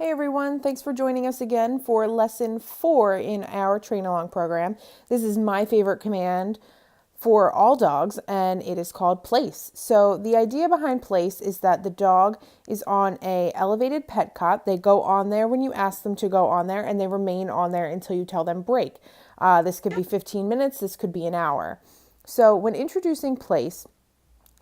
Hey everyone, thanks for joining us again for lesson 4 in our train along program. This is my favorite command for all dogs and it is called place. So the idea behind place is that the dog is on a elevated pet cot. They go on there when you ask them to go on there and they remain on there until you tell them break. This could be 15 minutes, this could be an hour. So when introducing place,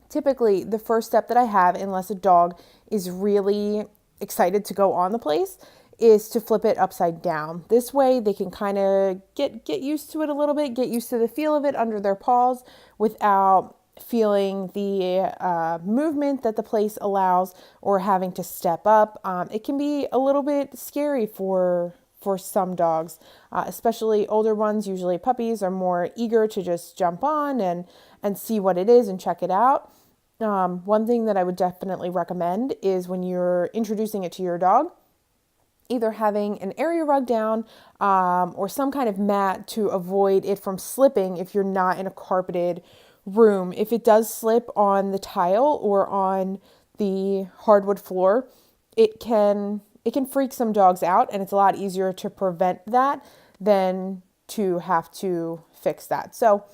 typically the first step that I have, unless a dog is really excited to go on the place, is to flip it upside down. This way they can kind of get used to it a little bit, get used to the feel of it under their paws without feeling the movement that the place allows or having to step up. It can be a little bit scary for some dogs, especially older ones. Usually puppies are more eager to just jump on and see what it is and check it out. One thing that I would definitely recommend is when you're introducing it to your dog, either having an area rug down or some kind of mat to avoid it from slipping if you're not in a carpeted room. If it does slip on the tile or on the hardwood floor, it can freak some dogs out, and it's a lot easier to prevent that than to have to fix that. So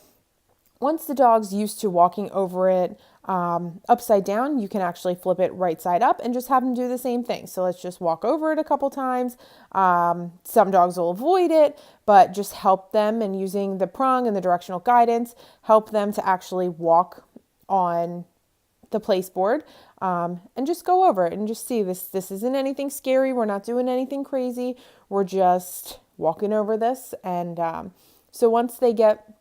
once the dog's used to walking over it upside down, you can actually flip it right side up and just have them do the same thing. So let's just walk over it a couple times. Some dogs will avoid it, but just help them, and using the prong and the directional guidance, help them to actually walk on the place board, and just go over it and just see this isn't anything scary. We're not doing anything crazy. We're just walking over this. And so once they get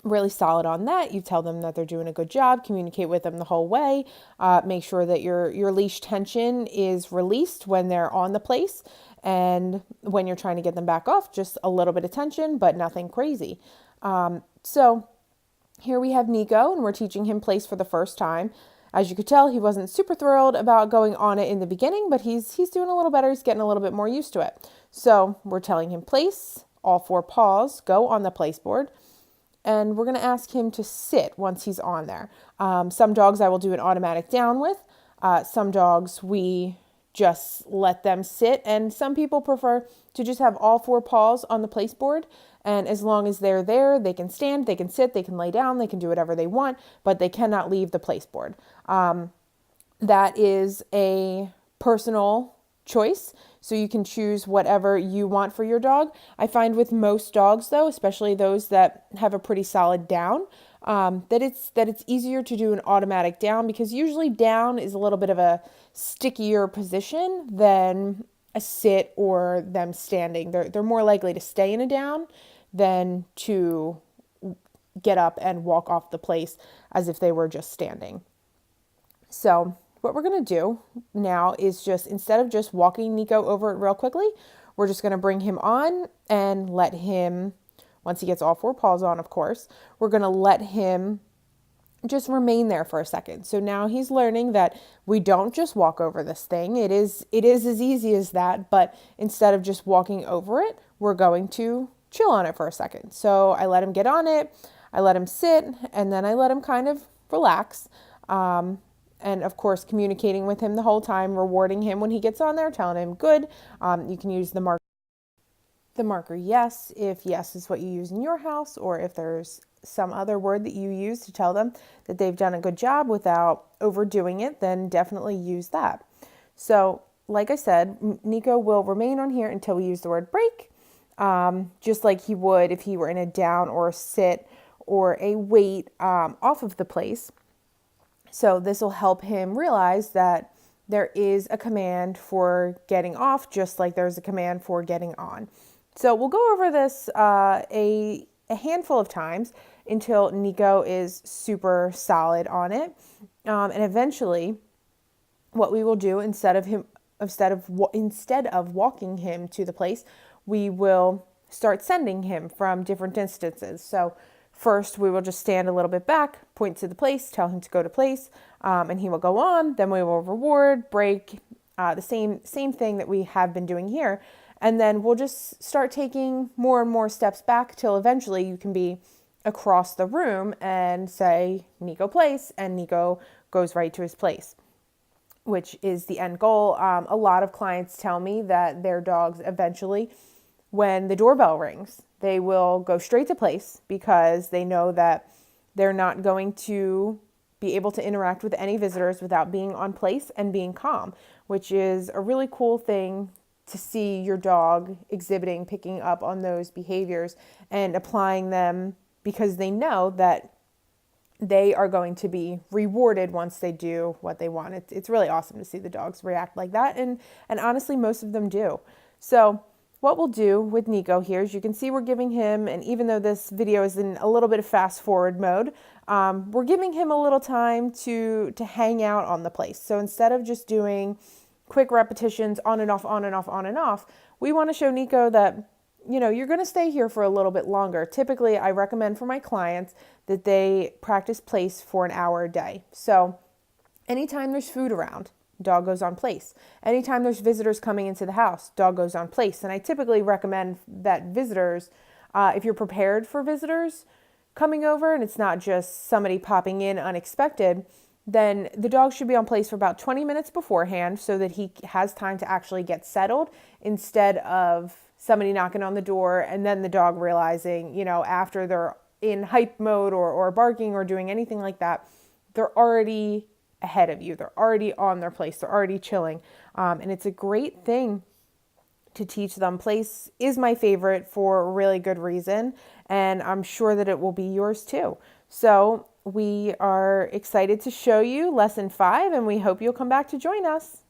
really solid on that, you tell them that they're doing a good job, communicate with them the whole way, make sure that your leash tension is released when they're on the place, and when you're trying to get them back off, just a little bit of tension, but nothing crazy. So here we have Nico, and we're teaching him place for the first time. As you could tell, he wasn't super thrilled about going on it in the beginning, but he's doing a little better. He's getting a little bit more used to it. So we're telling him place, all 4 paws go on the place board. And we're going to ask him to sit once he's on there. Some dogs I will do an automatic down with. Some dogs we just let them sit. And some people prefer to just have all 4 paws on the place board. And as long as they're there, they can stand, they can sit, they can lay down, they can do whatever they want, but they cannot leave the place board. That is a personal choice. So you can choose whatever you want for your dog. I find with most dogs, though, especially those that have a pretty solid down, that it's easier to do an automatic down, because usually down is a little bit of a stickier position than a sit or them standing. They're more likely to stay in a down than to get up and walk off the place as if they were just standing. So what we're going to do now is just, instead of just walking Nico over it real quickly, we're just going to bring him on and let him, once he gets all 4 paws on, of course, we're going to let him just remain there for a second. So now he's learning that we don't just walk over this thing. It is as easy as that, but instead of just walking over it, we're going to chill on it for a second. So I let him get on it, I let him sit, and then I let him kind of relax. And of course, communicating with him the whole time, rewarding him when he gets on there, telling him good. You can use the marker yes, if yes is what you use in your house, or if there's some other word that you use to tell them that they've done a good job without overdoing it, then definitely use that. So like I said, Nico will remain on here until we use the word break, just like he would if he were in a down or a sit or a wait off of the place. So this will help him realize that there is a command for getting off, just like there's a command for getting on. So we'll go over this a handful of times until Nico is super solid on it. And eventually what we will do, instead of walking him to the place, we will start sending him from different distances. So first, we will just stand a little bit back, point to the place, tell him to go to place, and he will go on. Then we will reward, break, the same thing that we have been doing here. And then we'll just start taking more and more steps back till eventually you can be across the room and say, Nico place, and Nico goes right to his place. which is the end goal. A lot of clients tell me that their dogs eventually, when the doorbell rings, they will go straight to place because they know that they're not going to be able to interact with any visitors without being on place and being calm, which is a really cool thing to see your dog exhibiting, picking up on those behaviors and applying them because they know that they are going to be rewarded once they do what they want. It's really awesome to see the dogs react like that. And honestly, most of them do. So what we'll do with Nico here is you can see we're giving him, and even though this video is in a little bit of fast forward mode, we're giving him a little time to hang out on the place. So instead of just doing quick repetitions on and off, on and off, on and off, we want to show Nico that, you know, you're going to stay here for a little bit longer. Typically, I recommend for my clients that they practice place for an hour a day. So anytime there's food around, dog goes on place. Anytime there's visitors coming into the house, dog goes on place. And I typically recommend that visitors, if you're prepared for visitors coming over and it's not just somebody popping in unexpected, then the dog should be on place for about 20 minutes beforehand so that he has time to actually get settled instead of somebody knocking on the door and then the dog realizing, you know, after they're in hype mode or barking or doing anything like that, they're already ahead of you. They're already on their place. They're already chilling. And it's a great thing to teach them. Place is my favorite for a really good reason. And I'm sure that it will be yours too. So we are excited to show you lesson 5 and we hope you'll come back to join us.